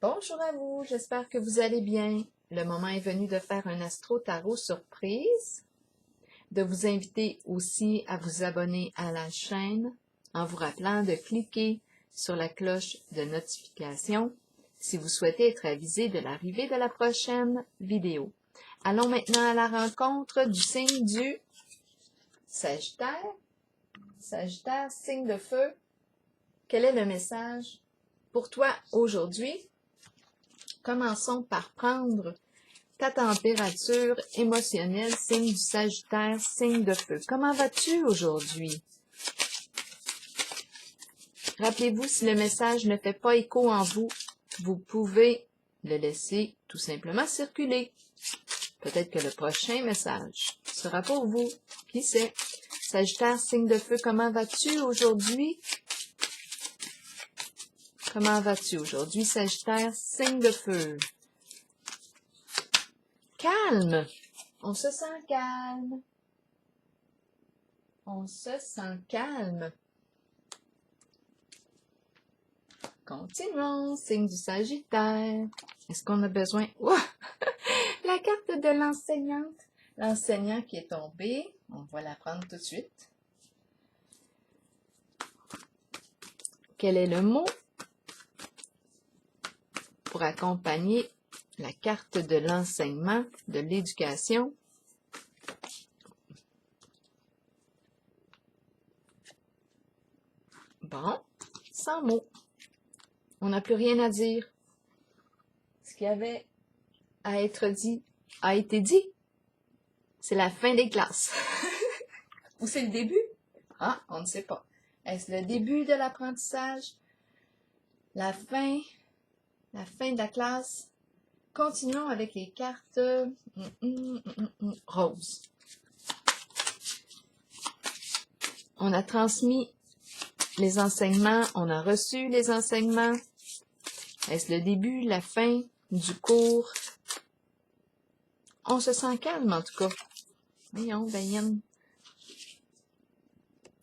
Bonjour à vous, j'espère que vous allez bien. Le moment est venu de faire un astro tarot surprise, de vous inviter aussi à vous abonner à la chaîne en vous rappelant de cliquer sur la cloche de notification si vous souhaitez être avisé de l'arrivée de la prochaine vidéo. Allons maintenant à la rencontre du signe du Sagittaire. Sagittaire, signe de feu. Quel est le message pour toi aujourd'hui? Commençons par prendre ta température émotionnelle, signe du Sagittaire, signe de feu. Comment vas-tu aujourd'hui? Rappelez-vous, si le message ne fait pas écho en vous, vous pouvez le laisser tout simplement circuler. Peut-être que le prochain message sera pour vous. Qui sait? Sagittaire, signe de feu, comment vas-tu aujourd'hui? Comment vas-tu aujourd'hui, Sagittaire, signe de feu? Calme! On se sent calme. On se sent calme. Continuons, signe du Sagittaire. Est-ce qu'on a besoin... Ouah! La carte de l'enseignante. L'enseignant qui est tombé. On va la prendre tout de suite. Quel est le mot pour accompagner la carte de l'enseignement, de l'éducation? Bon, sans mots. On n'a plus rien à dire. Ce qu'il y avait à être dit a été dit. C'est la fin des classes. Ou c'est le début? Ah, on ne sait pas. Est-ce le début de l'apprentissage? La fin de la classe? Continuons avec les cartes roses. On a transmis les enseignements, on a reçu les enseignements. Est-ce le début, la fin du cours? On se sent calme en tout cas. Voyons, Bayenne.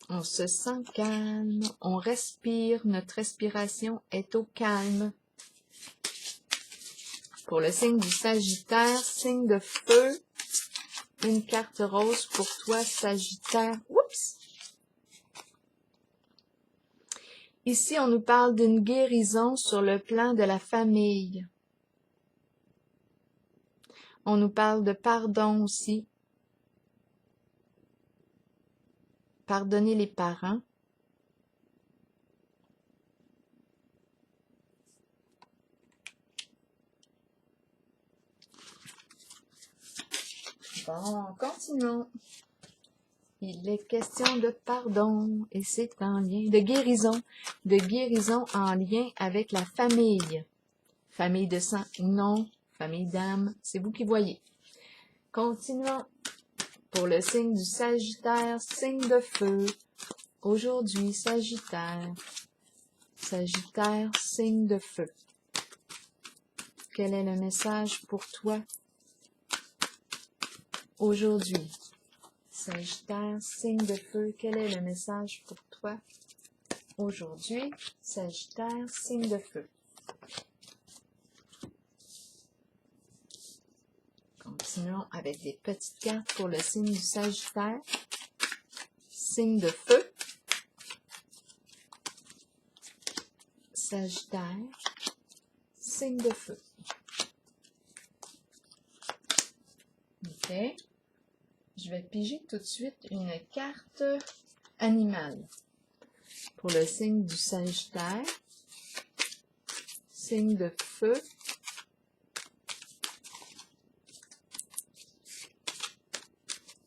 On se sent calme, on respire, notre respiration est au calme. Pour le signe du Sagittaire, signe de feu, une carte rose pour toi, Sagittaire. Oups! Ici, on nous parle d'une guérison sur le plan de la famille. On nous parle de pardon aussi. Pardonner les parents. Bon, continuons. Il est question de pardon et c'est en lien, de guérison en lien avec la famille. Famille de sang, non. Famille d'âme, c'est vous qui voyez. Continuons. Pour le signe du Sagittaire, signe de feu. Aujourd'hui, Sagittaire. Sagittaire, signe de feu. Quel est le message pour toi aujourd'hui? Sagittaire, signe de feu, quel est le message pour toi aujourd'hui? Sagittaire, signe de feu. Continuons avec des petites cartes pour le signe du Sagittaire. Signe de feu. Sagittaire, signe de feu. OK. Je vais piger tout de suite une carte animale. Pour le signe du Sagittaire, signe de feu.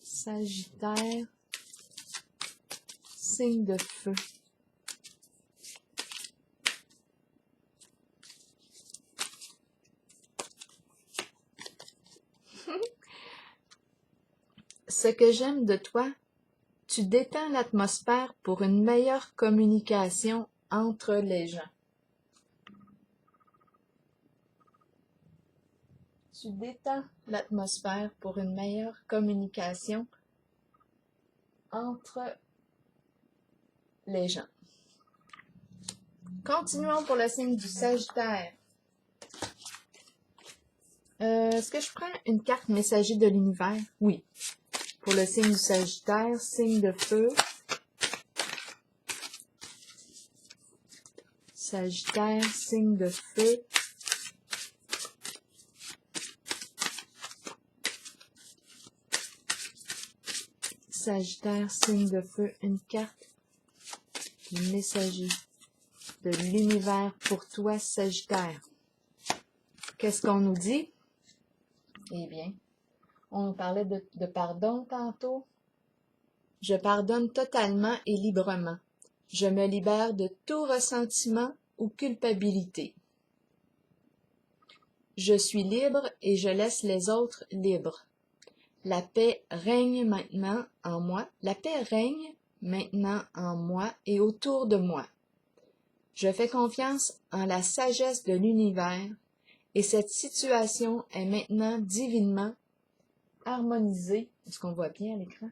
Sagittaire, signe de feu. Ce que j'aime de toi, tu détends l'atmosphère pour une meilleure communication entre les gens. Tu détends l'atmosphère pour une meilleure communication entre les gens. Continuons pour le signe du Sagittaire. Est-ce que je prends une carte messager de l'univers? Oui. Pour le signe du Sagittaire, signe de feu. Sagittaire, signe de feu. Sagittaire, signe de feu, une carte du messager de l'univers pour toi, Sagittaire. Qu'est-ce qu'on nous dit? Eh bien, on parlait de pardon tantôt. Je pardonne totalement et librement. Je me libère de tout ressentiment ou culpabilité. Je suis libre et je laisse les autres libres. La paix règne maintenant en moi. La paix règne maintenant en moi et autour de moi. Je fais confiance en la sagesse de l'univers et cette situation est maintenant divinement harmonisée. Est-ce qu'on voit bien à l'écran?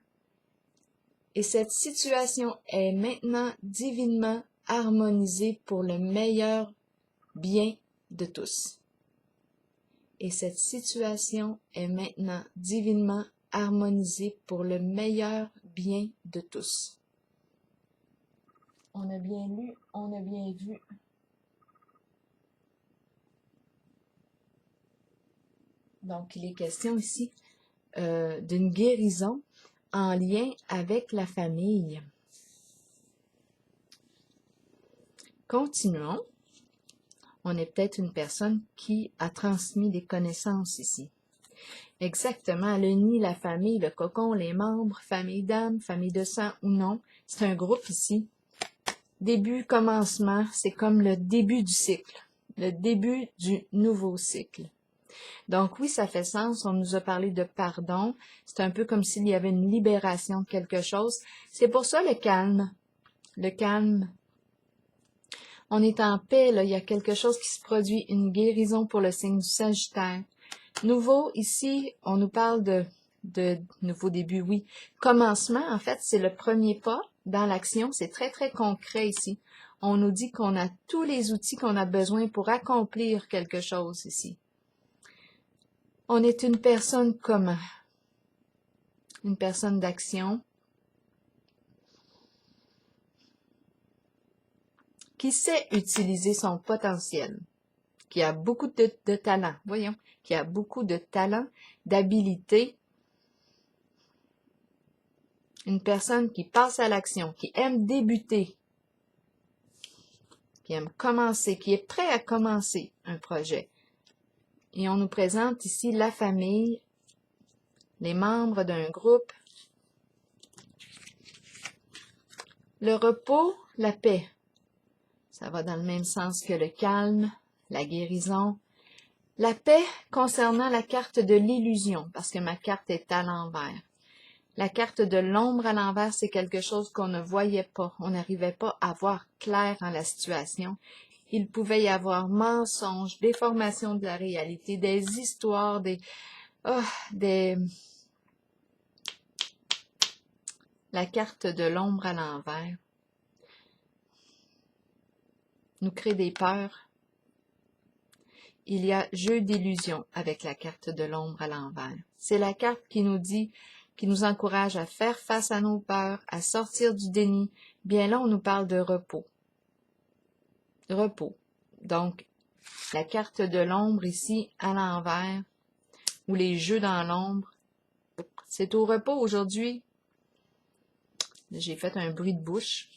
Et cette situation est maintenant divinement harmonisée pour le meilleur bien de tous. Et cette situation est maintenant divinement harmonisée pour le meilleur bien de tous. On a bien lu, on a bien vu. Donc, il est question ici d'une guérison en lien avec la famille. Continuons. On est peut-être une personne qui a transmis des connaissances ici. Exactement, le nid, la famille, le cocon, les membres, famille d'âme, famille de sang ou non, c'est un groupe ici. Début, commencement, c'est comme le début du cycle, le début du nouveau cycle. Donc oui, ça fait sens, on nous a parlé de pardon, c'est un peu comme s'il y avait une libération de quelque chose. C'est pour ça le calme. Le calme. On est en paix, là, il y a quelque chose qui se produit, une guérison pour le signe du Sagittaire. Nouveau, ici, on nous parle de nouveau début, oui. Commencement, en fait, c'est le premier pas dans l'action, c'est très, très concret ici. On nous dit qu'on a tous les outils qu'on a besoin pour accomplir quelque chose ici. On est une personne comment? Une personne d'action, qui sait utiliser son potentiel, qui a beaucoup de talent, voyons, qui a beaucoup de talent, d'habilité, une personne qui passe à l'action, qui aime débuter, qui aime commencer, qui est prêt à commencer un projet. Et on nous présente ici la famille, les membres d'un groupe, le repos, la paix. Ça va dans le même sens que le calme, la guérison. La paix concernant la carte de l'illusion, parce que ma carte est à l'envers. La carte de l'ombre à l'envers, c'est quelque chose qu'on ne voyait pas. On n'arrivait pas à voir clair en la situation. Il pouvait y avoir mensonges, déformation de la réalité, des histoires, La carte de l'ombre à l'envers nous crée des peurs. Il y a jeu d'illusion avec la carte de l'ombre à l'envers. C'est la carte qui nous dit, qui nous encourage à faire face à nos peurs, à sortir du déni. Bien là, on nous parle de repos. Repos. Donc, la carte de l'ombre ici à l'envers, ou les jeux dans l'ombre, c'est au repos aujourd'hui. J'ai fait un bruit de bouche.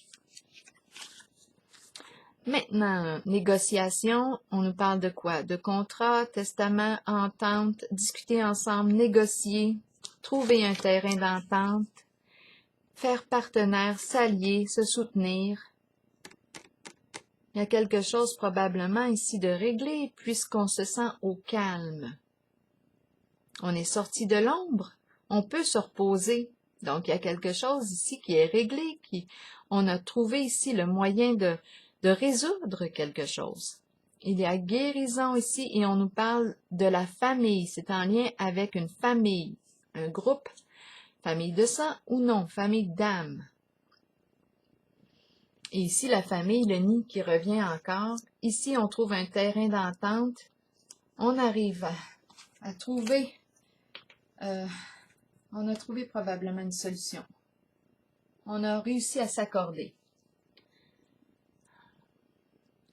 Maintenant, négociation, on nous parle de quoi? De contrat, testament, entente, discuter ensemble, négocier, trouver un terrain d'entente, faire partenaire, s'allier, se soutenir. Il y a quelque chose probablement ici de réglé puisqu'on se sent au calme. On est sorti de l'ombre, on peut se reposer. Donc, il y a quelque chose ici qui est réglé, on a trouvé ici le moyen de résoudre quelque chose. Il y a guérison ici et on nous parle de la famille. C'est en lien avec une famille, un groupe, famille de sang ou non, famille d'âme. Et ici, la famille, le nid qui revient encore. Ici, on trouve un terrain d'entente. On arrive à trouver, on a trouvé probablement une solution. On a réussi à s'accorder.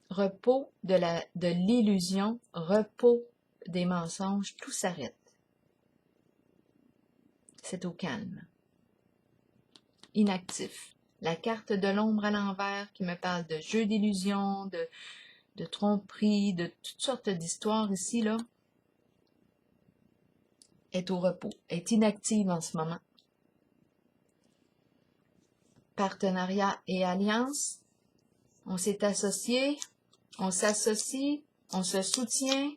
Repos de l'illusion, repos des mensonges, tout s'arrête. C'est au calme. Inactif. La carte de l'ombre à l'envers qui me parle de jeu d'illusion, de tromperie, de toutes sortes d'histoires ici, là, est au repos, est inactive en ce moment. Partenariat et alliance. On s'est associé, on s'associe, on se soutient,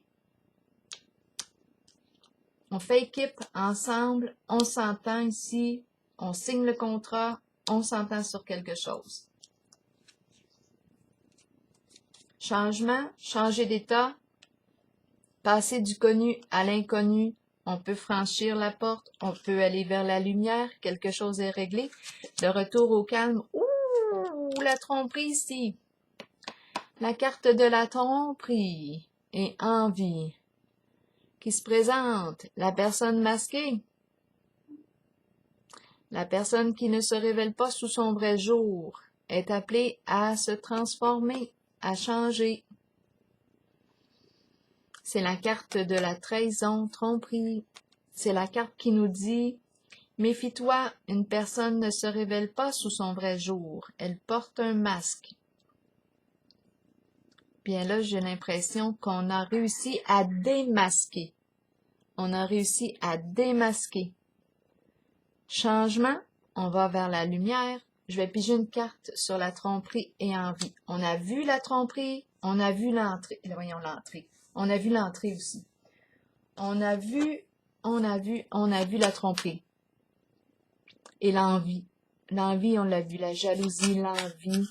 on fait équipe ensemble, on s'entend ici, on signe le contrat, on s'entend sur quelque chose. Changement, changer d'état, passer du connu à l'inconnu, on peut franchir la porte, on peut aller vers la lumière, quelque chose est réglé. De retour au calme, ouh, la tromperie ici. La carte de la tromperie et envie qui se présente, la personne masquée. La personne qui ne se révèle pas sous son vrai jour est appelée à se transformer, à changer. C'est la carte de la trahison, tromperie. C'est la carte qui nous dit « Méfie-toi, une personne ne se révèle pas sous son vrai jour. Elle porte un masque. » Bien là, j'ai l'impression qu'on a réussi à démasquer. On a réussi à démasquer. Changement, on va vers la lumière. Je vais piger une carte sur la tromperie et envie. On a vu la tromperie, on a vu l'entrée. Voyons l'entrée. On a vu l'entrée aussi. On a vu la tromperie. Et l'envie. L'envie, on l'a vu. La jalousie, l'envie,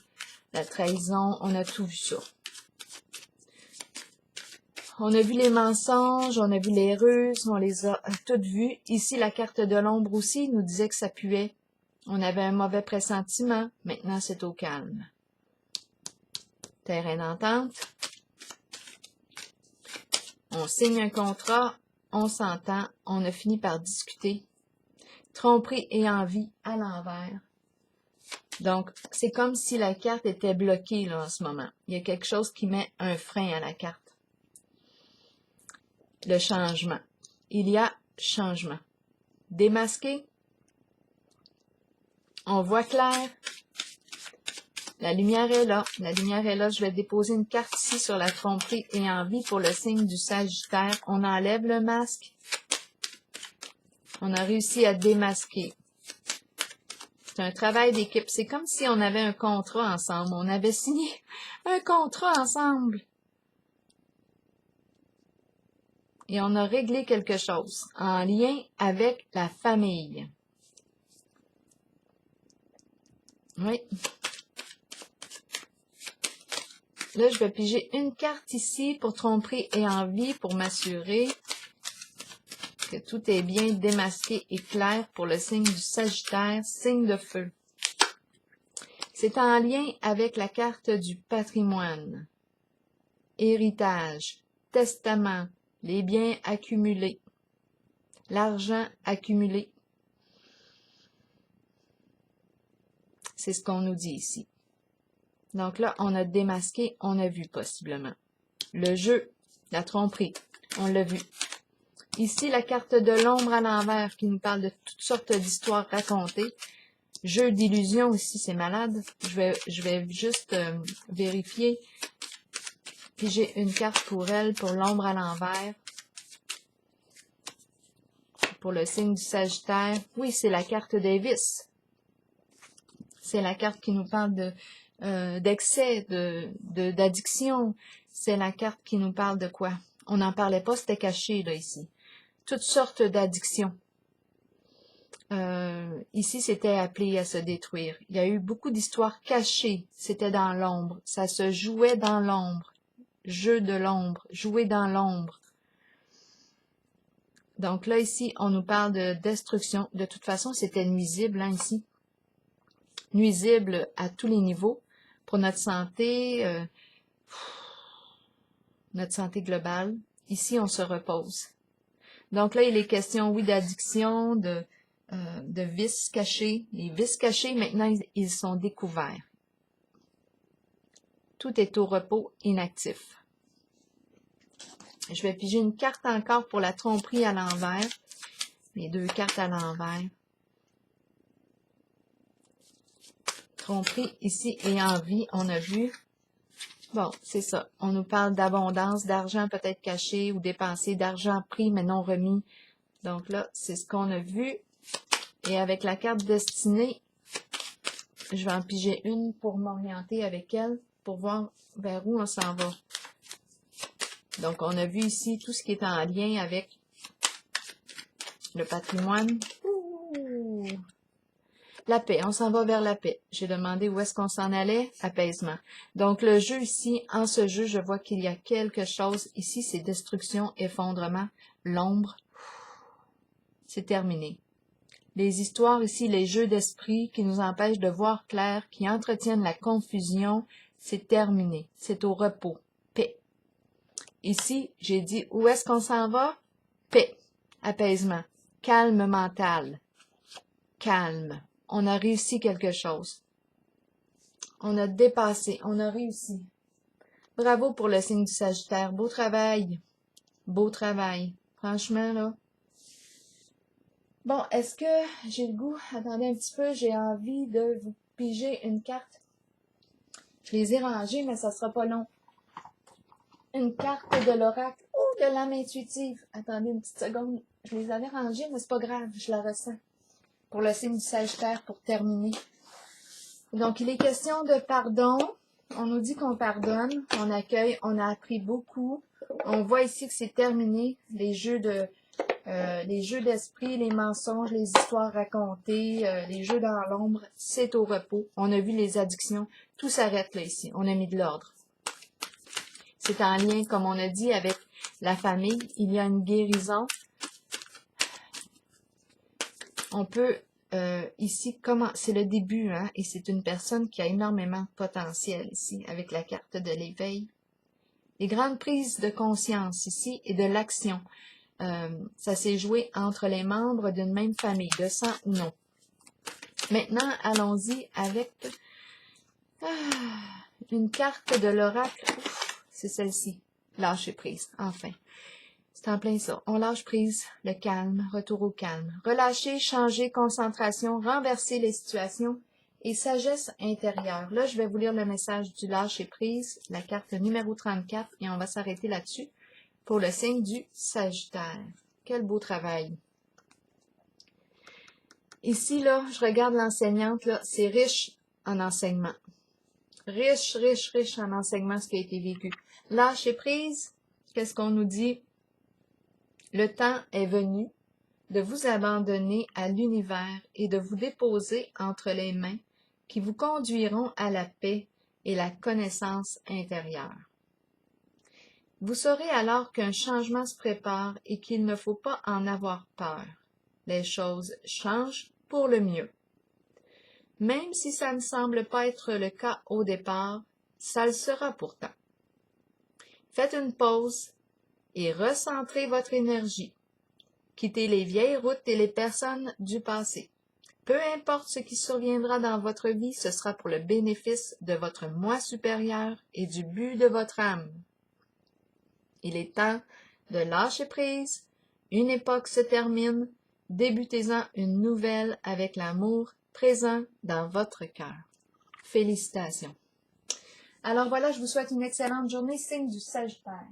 la trahison, on a tout vu ça. On a vu les mensonges, on a vu les ruses, on les a toutes vues. Ici, la carte de l'ombre aussi nous disait que ça puait. On avait un mauvais pressentiment. Maintenant, c'est au calme. Terrain d'entente. On signe un contrat, on s'entend, on a fini par discuter. Tromperie et envie à l'envers. Donc, c'est comme si la carte était bloquée là en ce moment. Il y a quelque chose qui met un frein à la carte. Le changement. Il y a changement. Démasqué. On voit clair. La lumière est là. La lumière est là. Je vais déposer une carte ici sur la tromperie et envie pour le signe du Sagittaire. On enlève le masque. On a réussi à démasquer. C'est un travail d'équipe. C'est comme si on avait un contrat ensemble. On avait signé un contrat ensemble. Et on a réglé quelque chose en lien avec la famille. Oui. Là, je vais piger une carte ici pour tromperie et envie pour m'assurer que tout est bien démasqué et clair pour le signe du Sagittaire, signe de feu. C'est en lien avec la carte du patrimoine, héritage, testament, les biens accumulés, l'argent accumulé. C'est ce qu'on nous dit ici. Donc là, on a démasqué, on a vu possiblement. Le jeu, la tromperie, on l'a vu. Ici, la carte de l'ombre à l'envers qui nous parle de toutes sortes d'histoires racontées. Jeu d'illusion ici, c'est malade. Je vais juste vérifier. Puis j'ai une carte pour elle, pour l'ombre à l'envers. Pour le signe du Sagittaire. Oui, c'est la carte Davis. C'est la carte qui nous parle d'excès, d'addiction. C'est la carte qui nous parle de quoi? On n'en parlait pas, c'était caché là ici. Toutes sortes d'addictions. Ici, c'était appelé à se détruire. Il y a eu beaucoup d'histoires cachées. C'était dans l'ombre. Ça se jouait dans l'ombre. Jeu de l'ombre. Jouer dans l'ombre. Donc là, ici, on nous parle de destruction. De toute façon, c'était nuisible, hein, ici. Nuisible à tous les niveaux. Pour notre santé globale. Ici, on se repose. Donc là, il est question, oui, d'addiction, de vices cachés. Les vices cachés, maintenant, ils sont découverts. Tout est au repos, inactif. Je vais piger une carte encore pour la tromperie à l'envers. Les 2 cartes à l'envers. Tromperie ici et envie, on a vu. Bon, c'est ça. On nous parle d'abondance, d'argent peut-être caché ou dépensé, d'argent pris mais non remis. Donc là, c'est ce qu'on a vu. Et avec la carte destinée, je vais en piger une pour m'orienter avec elle, pour voir vers où on s'en va. Donc, on a vu ici tout ce qui est en lien avec le patrimoine. Ouh. La paix, on s'en va vers la paix. J'ai demandé où est-ce qu'on s'en allait. Apaisement. Donc, le jeu ici, en ce jeu, je vois qu'il y a quelque chose. Ici, c'est destruction, effondrement, l'ombre. C'est terminé. Les histoires ici, les jeux d'esprit qui nous empêchent de voir clair, qui entretiennent la confusion, c'est terminé. C'est au repos. Paix. Ici, j'ai dit où est-ce qu'on s'en va? Paix. Apaisement. Calme mental. Calme. On a réussi quelque chose. On a dépassé. On a réussi. Bravo pour le signe du Sagittaire. Beau travail. Beau travail. Franchement, là. Bon, est-ce que j'ai le goût? Attendez un petit peu, j'ai envie de vous piger une carte. Je les ai rangées, mais ça sera pas long. Une carte de l'oracle ou de l'âme intuitive. Attendez une petite seconde. Je les avais rangées, mais c'est pas grave, je la ressens. Pour le signe du Sagittaire, pour terminer. Donc, il est question de pardon. On nous dit qu'on pardonne, on accueille, on a appris beaucoup. On voit ici que c'est terminé, les jeux d'esprit, les mensonges, les histoires racontées, les jeux dans l'ombre, c'est au repos. On a vu les addictions, tout s'arrête là ici. On a mis de l'ordre. C'est en lien, comme on a dit, avec la famille. Il y a une guérison. On peut ici, c'est le début, hein, et c'est une personne qui a énormément de potentiel ici, avec la carte de l'éveil. Les grandes prises de conscience ici et de l'action. Ça s'est joué entre les membres d'une même famille, de sang ou non. Maintenant, allons-y avec une carte de l'oracle. C'est celle-ci. Lâcher prise, enfin. C'est en plein ça. On lâche prise, le calme, retour au calme. Relâcher, changer, concentration, renverser les situations et sagesse intérieure. Là, je vais vous lire le message du lâcher prise, la carte numéro 34, et on va s'arrêter là-dessus pour le signe du Sagittaire. Quel beau travail. Ici, là, je regarde l'enseignante, là, c'est riche en enseignement. Riche, riche, riche en enseignement, ce qui a été vécu. Lâcher prise, qu'est-ce qu'on nous dit? Le temps est venu de vous abandonner à l'univers et de vous déposer entre les mains qui vous conduiront à la paix et la connaissance intérieure. Vous saurez alors qu'un changement se prépare et qu'il ne faut pas en avoir peur. Les choses changent pour le mieux. Même si ça ne semble pas être le cas au départ, ça le sera pourtant. Faites une pause et recentrez votre énergie. Quittez les vieilles routes et les personnes du passé. Peu importe ce qui surviendra dans votre vie, ce sera pour le bénéfice de votre moi supérieur et du but de votre âme. Il est temps de lâcher prise. Une époque se termine. Débutez-en une nouvelle avec l'amour présent dans votre cœur. Félicitations. Alors voilà, je vous souhaite une excellente journée, signe du Sagittaire.